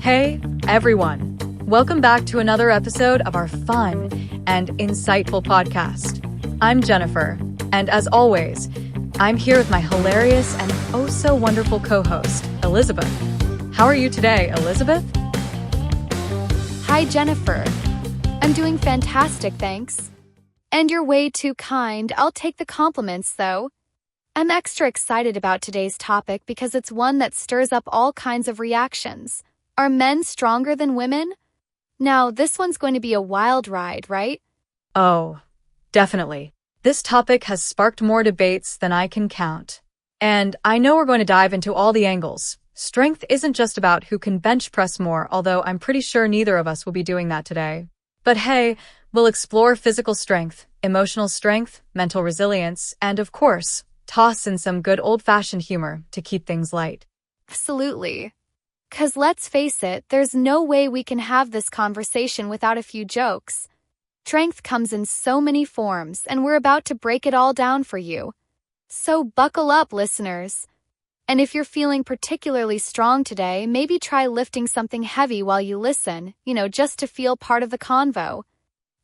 Hey, everyone. Welcome back to another episode of our fun and insightful podcast. I'm Jennifer, and as always, I'm here with my hilarious and oh-so-wonderful co-host, Elizabeth. How are you today, Elizabeth? Hi, Jennifer. I'm doing fantastic, thanks. And you're way too kind. I'll take the compliments, though. I'm extra excited about today's topic because it's one that stirs up all kinds of reactions. Are men stronger than women? Now, this one's going to be a wild ride, right? Oh, definitely. This topic has sparked more debates than I can count. And I know we're going to dive into all the angles. Strength isn't just about who can bench press more, although I'm pretty sure neither of us will be doing that today. But hey, we'll explore physical strength, emotional strength, mental resilience, and of course, toss in some good old-fashioned humor to keep things light. Absolutely. 'Cause let's face it, there's no way we can have this conversation without a few jokes. Strength comes in so many forms, and we're about to break it all down for you. So buckle up, listeners. And if you're feeling particularly strong today, maybe try lifting something heavy while you listen, just to feel part of the convo.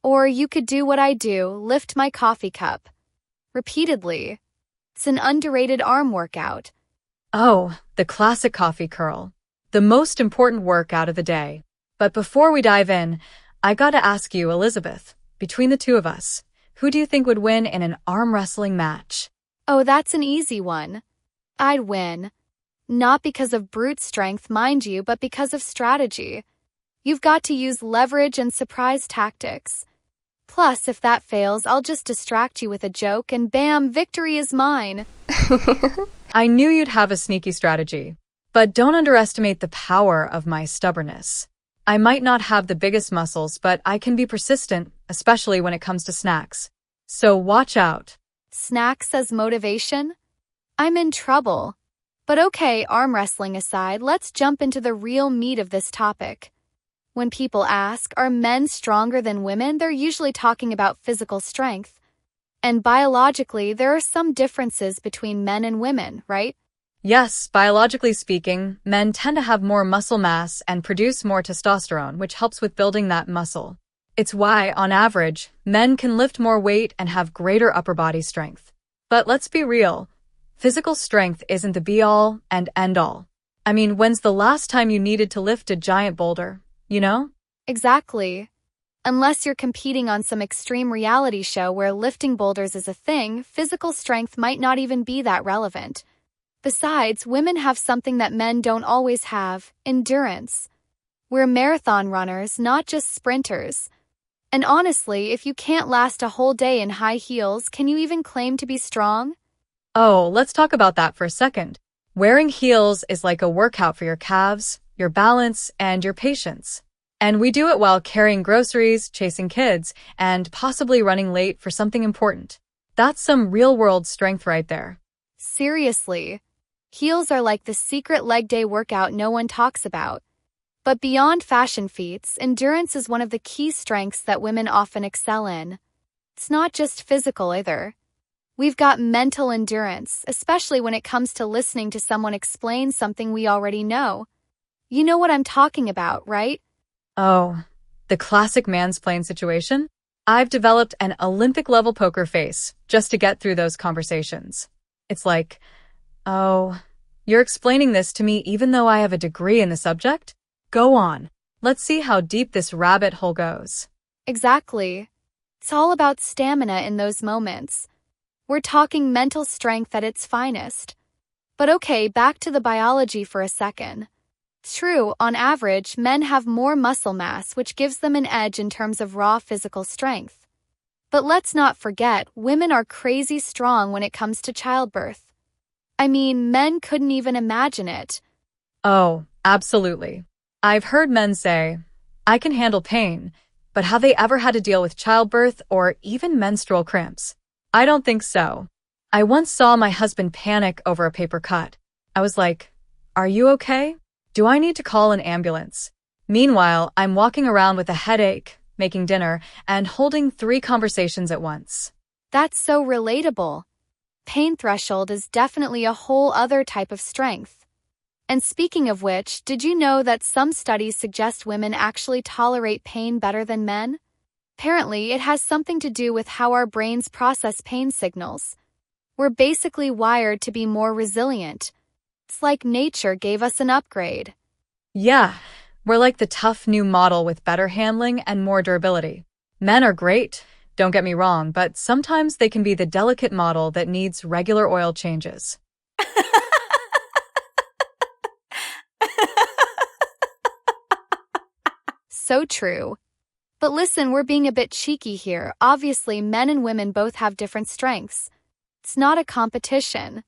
Or you could do what I do, lift my coffee cup repeatedly. It's an underrated arm workout. Oh, the classic coffee curl. The most important workout of the day. But before we dive in, I gotta ask you, Elizabeth, between the two of us, who do you think would win in an arm wrestling match? Oh, that's an easy one. I'd win. Not because of brute strength, mind you, but because of strategy. You've got to use leverage and surprise tactics. Plus, if that fails, I'll just distract you with a joke and bam, victory is mine. I knew you'd have a sneaky strategy. But don't underestimate the power of my stubbornness. I might not have the biggest muscles, but I can be persistent, especially when it comes to snacks. So watch out. Snacks as motivation? I'm in trouble. But okay, arm wrestling aside, let's jump into the real meat of this topic. When people ask, are men stronger than women, they're usually talking about physical strength. And biologically, there are some differences between men and women, right? Yes, biologically speaking, men tend to have more muscle mass and produce more testosterone, which helps with building that muscle. It's why, on average, men can lift more weight and have greater upper body strength. But let's be real. Physical strength isn't the be-all and end-all. I mean, when's the last time you needed to lift a giant boulder, Exactly. Unless you're competing on some extreme reality show where lifting boulders is a thing, physical strength might not even be that relevant. Besides, women have something that men don't always have: endurance. We're marathon runners, not just sprinters. And honestly, if you can't last a whole day in high heels, can you even claim to be strong? Oh, let's talk about that for a second. Wearing heels is like a workout for your calves, your balance, and your patience. And we do it while carrying groceries, chasing kids, and possibly running late for something important. That's some real-world strength right there. Seriously. Heels are like the secret leg day workout no one talks about. But beyond fashion feats, endurance is one of the key strengths that women often excel in. It's not just physical either. We've got mental endurance, especially when it comes to listening to someone explain something we already know. You know what I'm talking about, right? Oh, the classic mansplain situation? I've developed an Olympic-level poker face just to get through those conversations. It's like, oh, you're explaining this to me even though I have a degree in the subject? Go on. Let's see how deep this rabbit hole goes. Exactly. It's all about stamina in those moments. We're talking mental strength at its finest. But okay, back to the biology for a second. True, on average, men have more muscle mass, which gives them an edge in terms of raw physical strength. But let's not forget, women are crazy strong when it comes to childbirth. I mean, men couldn't even imagine it. Oh, absolutely. I've heard men say, I can handle pain, but have they ever had to deal with childbirth or even menstrual cramps? I don't think so. I once saw my husband panic over a paper cut. I was like, are you okay? Do I need to call an ambulance? Meanwhile, I'm walking around with a headache, making dinner, and holding 3 conversations at once. That's so relatable. Pain threshold is definitely a whole other type of strength. And speaking of which, did you know that some studies suggest women actually tolerate pain better than men? Apparently, it has something to do with how our brains process pain signals. We're basically wired to be more resilient. It's like nature gave us an upgrade. Yeah, we're like the tough new model with better handling and more durability. Men are great, don't get me wrong, but sometimes they can be the delicate model that needs regular oil changes. So true. But listen, we're being a bit cheeky here. Obviously, men and women both have different strengths. It's not a competition.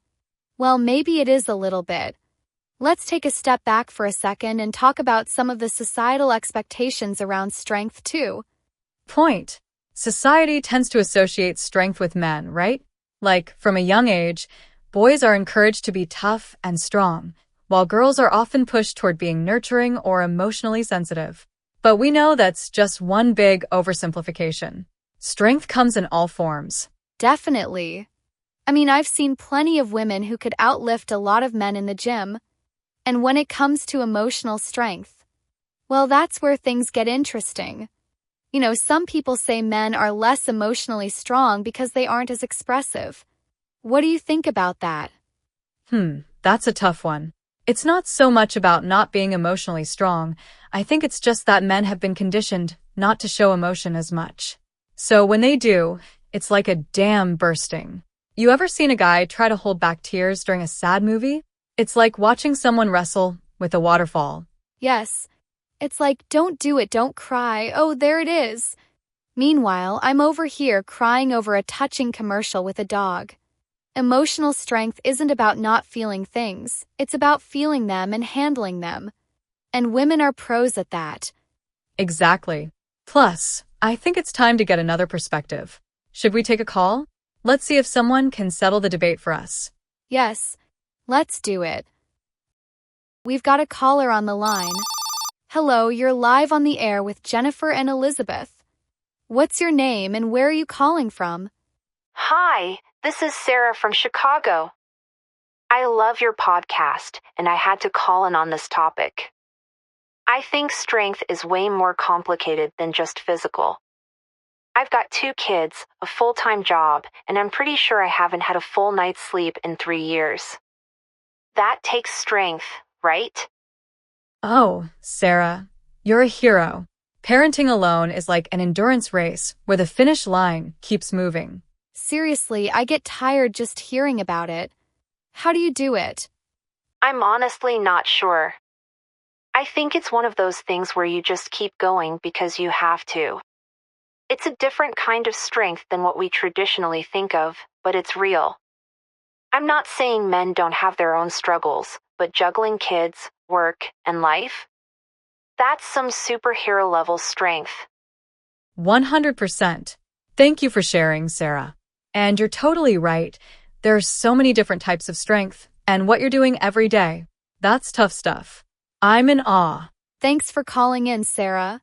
Well, maybe it is a little bit. Let's take a step back for a second and talk about some of the societal expectations around strength too. Point. Society tends to associate strength with men, right? Like, from a young age, boys are encouraged to be tough and strong, while girls are often pushed toward being nurturing or emotionally sensitive. But we know that's just one big oversimplification. Strength comes in all forms. Definitely. I mean, I've seen plenty of women who could outlift a lot of men in the gym. And when it comes to emotional strength, well, that's where things get interesting. You know, some people say men are less emotionally strong because they aren't as expressive. What do you think about that? That's a tough one. It's not so much about not being emotionally strong. I think it's just that men have been conditioned not to show emotion as much. So when they do, it's like a dam bursting. You ever seen a guy try to hold back tears during a sad movie? It's like watching someone wrestle with a waterfall. Yes. It's like, don't do it, don't cry. Oh, there it is. Meanwhile, I'm over here crying over a touching commercial with a dog. Emotional strength isn't about not feeling things. It's about feeling them and handling them. And women are pros at that. Exactly. Plus, I think it's time to get another perspective. Should we take a call? Let's see if someone can settle the debate for us. Yes, let's do it. We've got a caller on the line. Hello, you're live on the air with Jennifer and Elizabeth. What's your name and where are you calling from? Hi, this is Sarah from Chicago. I love your podcast, and I had to call in on this topic. I think strength is way more complicated than just physical. I've got 2 kids, a full-time job, and I'm pretty sure I haven't had a full night's sleep in 3 years. That takes strength, right? Oh, Sarah, you're a hero. Parenting alone is like an endurance race where the finish line keeps moving. Seriously, I get tired just hearing about it. How do you do it? I'm honestly not sure. I think it's one of those things where you just keep going because you have to. It's a different kind of strength than what we traditionally think of, but it's real. I'm not saying men don't have their own struggles, but juggling kids, work, and life? That's some superhero-level strength. 100%. Thank you for sharing, Sarah. And you're totally right. There are so many different types of strength, and what you're doing every day, that's tough stuff. I'm in awe. Thanks for calling in, Sarah.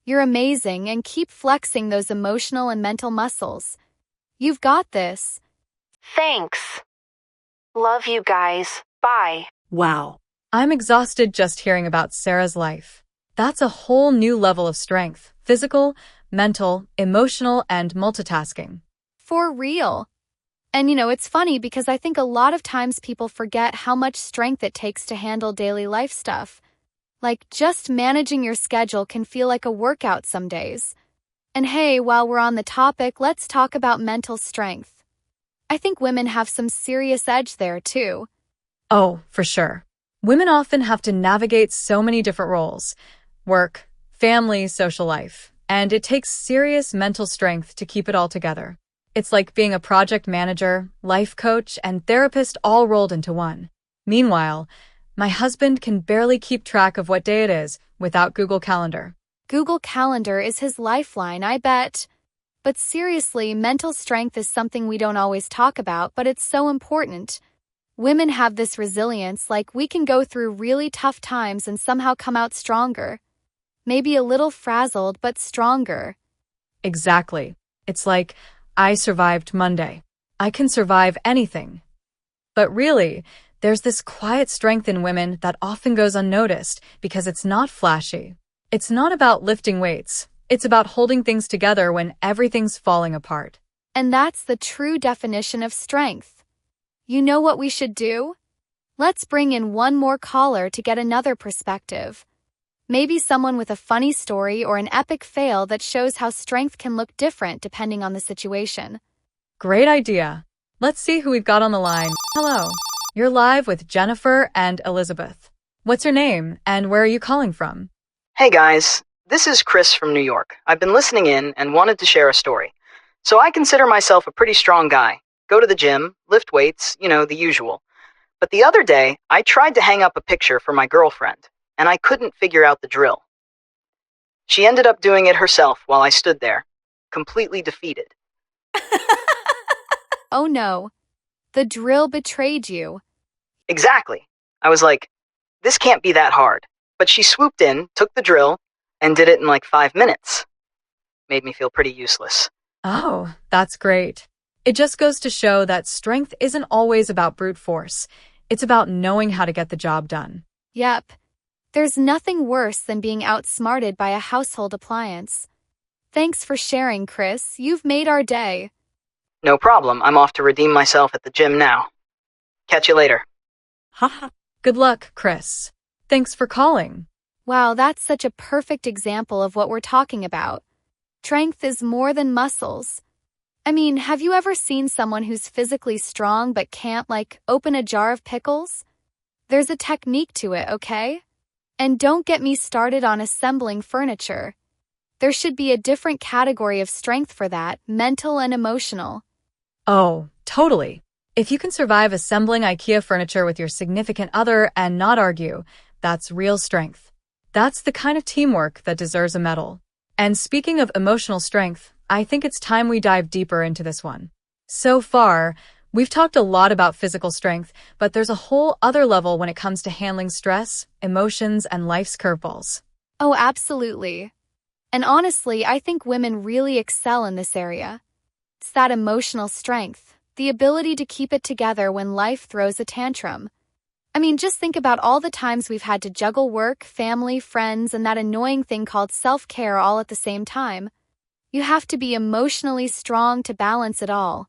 You're amazing and keep flexing those emotional and mental muscles. You've got this. Thanks. Love you guys. Bye. Wow. I'm exhausted just hearing about Sarah's life. That's a whole new level of strength, physical, mental, emotional, and multitasking. For real. And you know, it's funny because I think a lot of times people forget how much strength it takes to handle daily life stuff. Like, just managing your schedule can feel like a workout some days. And hey, while we're on the topic, let's talk about mental strength. I think women have some serious edge there, too. Oh, for sure. Women often have to navigate so many different roles: work, family, social life, and it takes serious mental strength to keep it all together. It's like being a project manager, life coach, and therapist all rolled into one. Meanwhile, my husband can barely keep track of what day it is without Google Calendar. Google Calendar is his lifeline, I bet. But seriously, mental strength is something we don't always talk about, but it's so important. Women have this resilience, like we can go through really tough times and somehow come out stronger. Maybe a little frazzled, but stronger. Exactly. It's like, I survived Monday. I can survive anything. But really, There's this quiet strength in women that often goes unnoticed because it's not flashy. It's not about lifting weights. It's about holding things together when everything's falling apart. And that's the true definition of strength. You know what we should do? Let's bring in one more caller to get another perspective. Maybe someone with a funny story or an epic fail that shows how strength can look different depending on the situation. Great idea. Let's see who we've got on the line. Hello. You're live with Jennifer and Elizabeth. What's your name and where are you calling from? Hey guys, this is Chris from New York. I've been listening in and wanted to share a story. So I consider myself a pretty strong guy. Go to the gym, lift weights, the usual. But the other day, I tried to hang up a picture for my girlfriend, and I couldn't figure out the drill. She ended up doing it herself while I stood there, completely defeated. Oh no, the drill betrayed you. Exactly. I was like, this can't be that hard. But she swooped in, took the drill, and did it in like 5 minutes. Made me feel pretty useless. Oh, that's great. It just goes to show that strength isn't always about brute force. It's about knowing how to get the job done. Yep. There's nothing worse than being outsmarted by a household appliance. Thanks for sharing, Chris. You've made our day. No problem. I'm off to redeem myself at the gym now. Catch you later. Haha. Good luck, Chris. Thanks for calling. Wow, that's such a perfect example of what we're talking about. Strength is more than muscles. I mean, have you ever seen someone who's physically strong but can't, open a jar of pickles? There's a technique to it, okay? And don't get me started on assembling furniture. There should be a different category of strength for that, mental and emotional. Oh, totally. If you can survive assembling IKEA furniture with your significant other and not argue, that's real strength. That's the kind of teamwork that deserves a medal. And speaking of emotional strength, I think it's time we dive deeper into this one. So far, we've talked a lot about physical strength, but there's a whole other level when it comes to handling stress, emotions, and life's curveballs. Oh, absolutely. And honestly, I think women really excel in this area. It's that emotional strength, the ability to keep it together when life throws a tantrum. I mean, just think about all the times we've had to juggle work, family, friends, and that annoying thing called self-care all at the same time. You have to be emotionally strong to balance it all.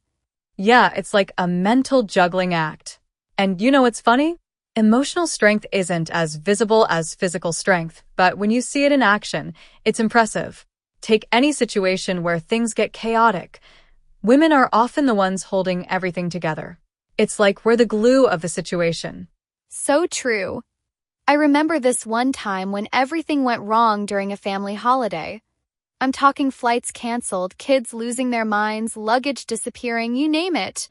Yeah, it's like a mental juggling act. And you know what's funny? Emotional strength isn't as visible as physical strength, but when you see it in action, it's impressive. Take any situation where things get chaotic. Women are often the ones holding everything together. It's like we're the glue of the situation. So true. I remember this one time when everything went wrong during a family holiday. I'm talking flights canceled, kids losing their minds, luggage disappearing, you name it.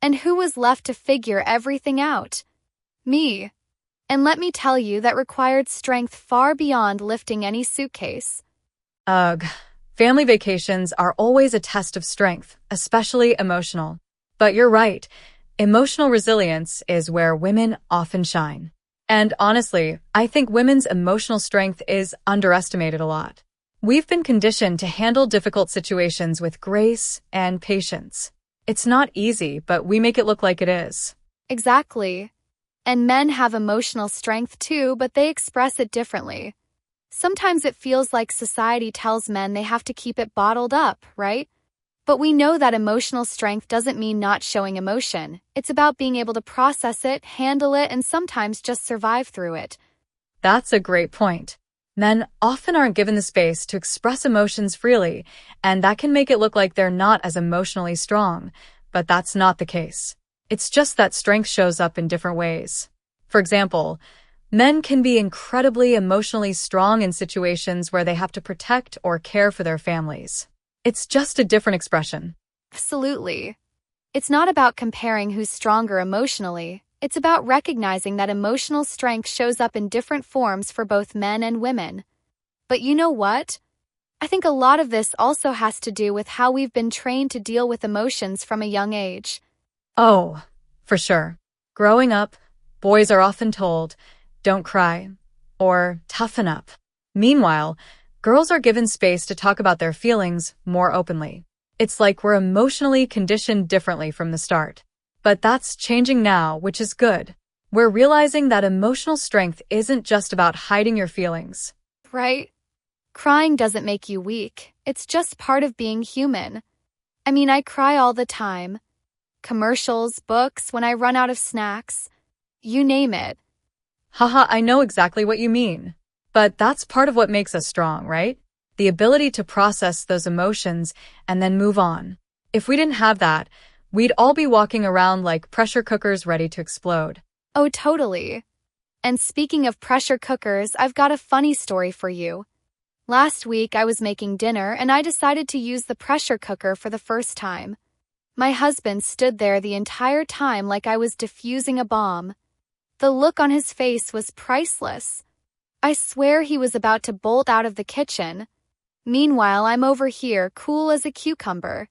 And who was left to figure everything out? Me. And let me tell you, that required strength far beyond lifting any suitcase. Ugh. Family vacations are always a test of strength, especially emotional. But you're right. Emotional resilience is where women often shine. And honestly, I think women's emotional strength is underestimated a lot. We've been conditioned to handle difficult situations with grace and patience. It's not easy, but we make it look like it is. Exactly. And men have emotional strength too, but they express it differently. Sometimes it feels like society tells men they have to keep it bottled up, right? But we know that emotional strength doesn't mean not showing emotion. It's about being able to process it, handle it, and sometimes just survive through it. That's a great point. Men often aren't given the space to express emotions freely, and that can make it look like they're not as emotionally strong. But that's not the case. It's just that strength shows up in different ways. For example, men can be incredibly emotionally strong in situations where they have to protect or care for their families. It's just a different expression. Absolutely. It's not about comparing who's stronger emotionally. It's about recognizing that emotional strength shows up in different forms for both men and women. But you know what? I think a lot of this also has to do with how we've been trained to deal with emotions from a young age. Oh, for sure. Growing up, boys are often told, "Don't cry," or "toughen up." Meanwhile, girls are given space to talk about their feelings more openly. It's like we're emotionally conditioned differently from the start. But that's changing now, which is good. We're realizing that emotional strength isn't just about hiding your feelings. Right? Crying doesn't make you weak. It's just part of being human. I mean, I cry all the time. Commercials, books, when I run out of snacks. You name it. Haha, I know exactly what you mean. But that's part of what makes us strong, right? The ability to process those emotions and then move on. If we didn't have that, we'd all be walking around like pressure cookers ready to explode. Oh, totally. And speaking of pressure cookers, I've got a funny story for you. Last week, I was making dinner and I decided to use the pressure cooker for the first time. My husband stood there the entire time like I was defusing a bomb. The look on his face was priceless. I swear he was about to bolt out of the kitchen. Meanwhile, I'm over here, cool as a cucumber.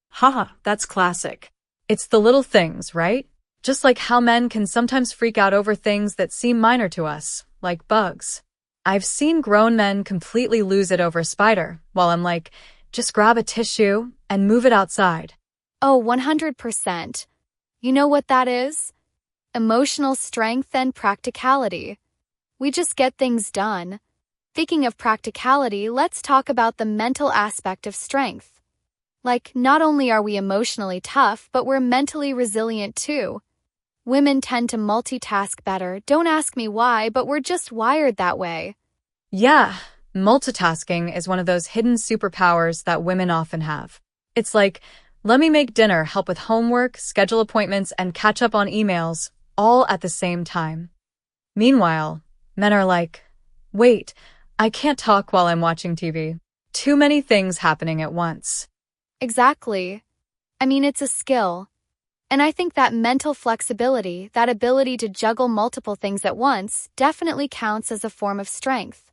Haha, that's classic. It's the little things, right? Just like how men can sometimes freak out over things that seem minor to us, like bugs. I've seen grown men completely lose it over a spider, while I'm like, just grab a tissue and move it outside. Oh, 100%. You know what that is? Emotional strength and practicality. We just get things done. Speaking of practicality, let's talk about the mental aspect of strength. Like, not only are we emotionally tough, but we're mentally resilient too. Women tend to multitask better. Don't ask me why, but we're just wired that way. Yeah, multitasking is one of those hidden superpowers that women often have. It's like, let me make dinner, help with homework, schedule appointments, and catch up on emails, all at the same time. Meanwhile, men are like, wait, I can't talk while I'm watching TV. Too many things happening at once. Exactly. I mean, it's a skill. And I think that mental flexibility, that ability to juggle multiple things at once, definitely counts as a form of strength.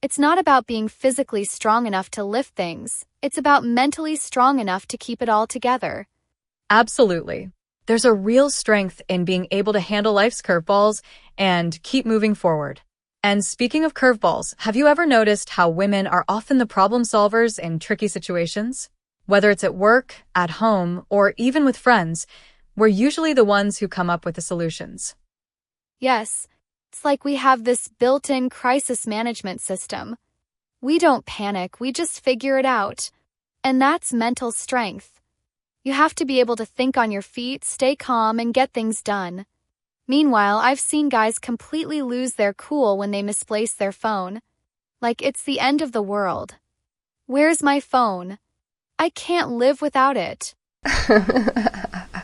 It's not about being physically strong enough to lift things. It's about mentally strong enough to keep it all together. Absolutely. There's a real strength in being able to handle life's curveballs and keep moving forward. And speaking of curveballs, have you ever noticed how women are often the problem solvers in tricky situations? Whether it's at work, at home, or even with friends, we're usually the ones who come up with the solutions. Yes, it's like we have this built-in crisis management system. We don't panic, we just figure it out. And that's mental strength. You have to be able to think on your feet, stay calm, and get things done. Meanwhile, I've seen guys completely lose their cool when they misplace their phone. Like it's the end of the world. Where's my phone? I can't live without it.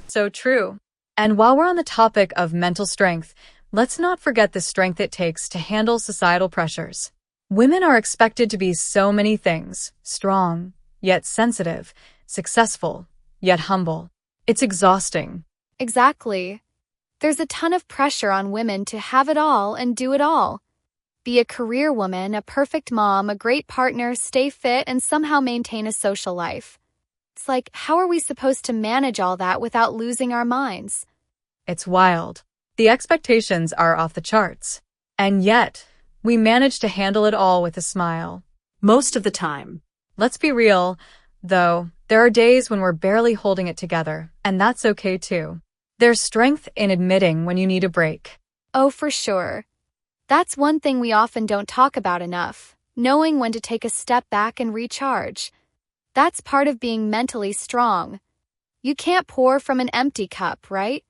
So true. And while we're on the topic of mental strength, let's not forget the strength it takes to handle societal pressures. Women are expected to be so many things, strong, yet sensitive, successful, yet humble. It's exhausting. Exactly. There's a ton of pressure on women to have it all and do it all. Be a career woman, a perfect mom, a great partner, stay fit, and somehow maintain a social life. It's like, how are we supposed to manage all that without losing our minds? It's wild. The expectations are off the charts. And yet, we manage to handle it all with a smile. Most of the time. Let's be real, though, there are days when we're barely holding it together, and that's okay too. There's strength in admitting when you need a break. Oh, for sure. That's one thing we often don't talk about enough, knowing when to take a step back and recharge. That's part of being mentally strong. You can't pour from an empty cup, right?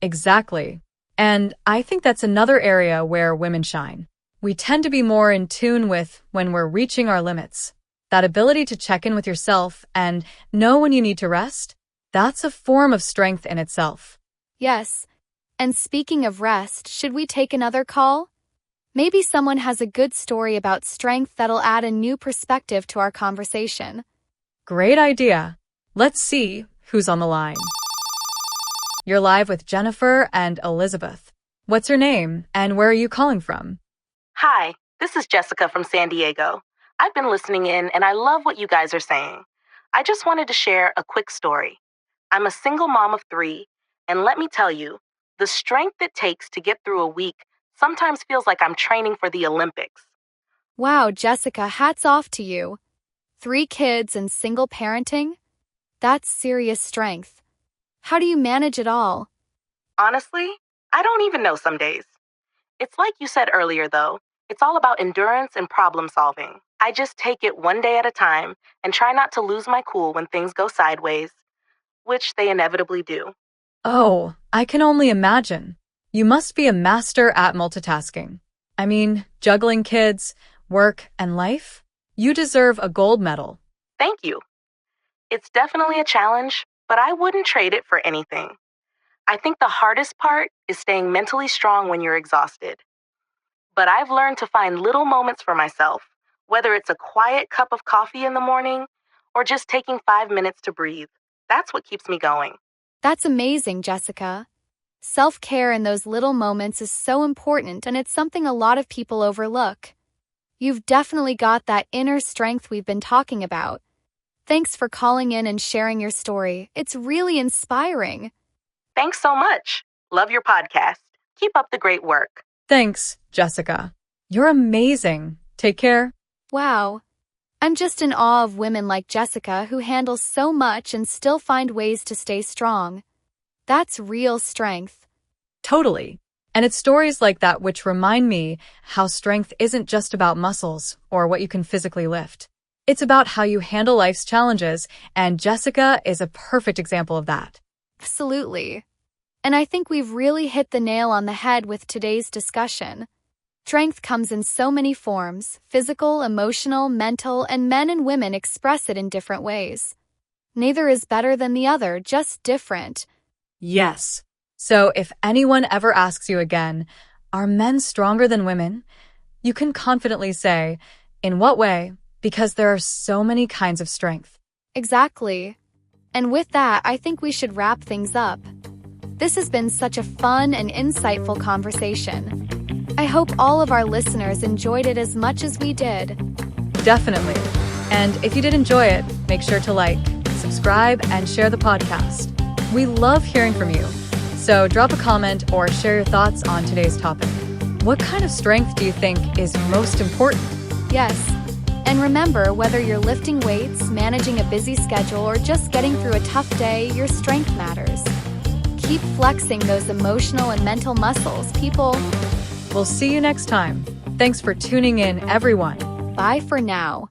Exactly. And I think that's another area where women shine. We tend to be more in tune with when we're reaching our limits. That ability to check in with yourself and know when you need to rest, that's a form of strength in itself. Yes. And speaking of rest, should we take another call? Maybe someone has a good story about strength that'll add a new perspective to our conversation. Great idea. Let's see who's on the line. You're live with Jennifer and Elizabeth. What's your name and where are you calling from? Hi, this is Jessica from San Diego. I've been listening in and I love what you guys are saying. I just wanted to share a quick story. I'm a single mom of 3, and let me tell you, the strength it takes to get through a week sometimes feels like I'm training for the Olympics. Wow, Jessica, hats off to you. 3 kids and single parenting? That's serious strength. How do you manage it all? Honestly, I don't even know some days. It's like you said earlier, though. It's all about endurance and problem solving. I just take it one day at a time and try not to lose my cool when things go sideways, which they inevitably do. Oh, I can only imagine. You must be a master at multitasking. I mean, juggling kids, work, and life? You deserve a gold medal. Thank you. It's definitely a challenge, but I wouldn't trade it for anything. I think the hardest part is staying mentally strong when you're exhausted. But I've learned to find little moments for myself, whether it's a quiet cup of coffee in the morning or just taking 5 minutes to breathe. That's what keeps me going. That's amazing, Jessica. Self-care in those little moments is so important, and it's something a lot of people overlook. You've definitely got that inner strength we've been talking about. Thanks for calling in and sharing your story. It's really inspiring. Thanks so much. Love your podcast. Keep up the great work. Thanks, Jessica. You're amazing. Take care. Wow. I'm just in awe of women like Jessica who handle so much and still find ways to stay strong. That's real strength. Totally. And it's stories like that which remind me how strength isn't just about muscles or what you can physically lift. It's about how you handle life's challenges, and Jessica is a perfect example of that. Absolutely. And I think we've really hit the nail on the head with today's discussion. Strength comes in so many forms: physical, emotional, mental, and men and women express it in different ways. Neither is better than the other, just different. Yes. So if anyone ever asks you again, are men stronger than women? You can confidently say, in what way? Because there are so many kinds of strength. Exactly. And with that, I think we should wrap things up. This has been such a fun and insightful conversation. I hope all of our listeners enjoyed it as much as we did. Definitely. And if you did enjoy it, make sure to like, subscribe, and share the podcast. We love hearing from you. So drop a comment or share your thoughts on today's topic. What kind of strength do you think is most important? Yes. And remember, whether you're lifting weights, managing a busy schedule, or just getting through a tough day, your strength matters. Keep flexing those emotional and mental muscles, people. We'll see you next time. Thanks for tuning in, everyone. Bye for now.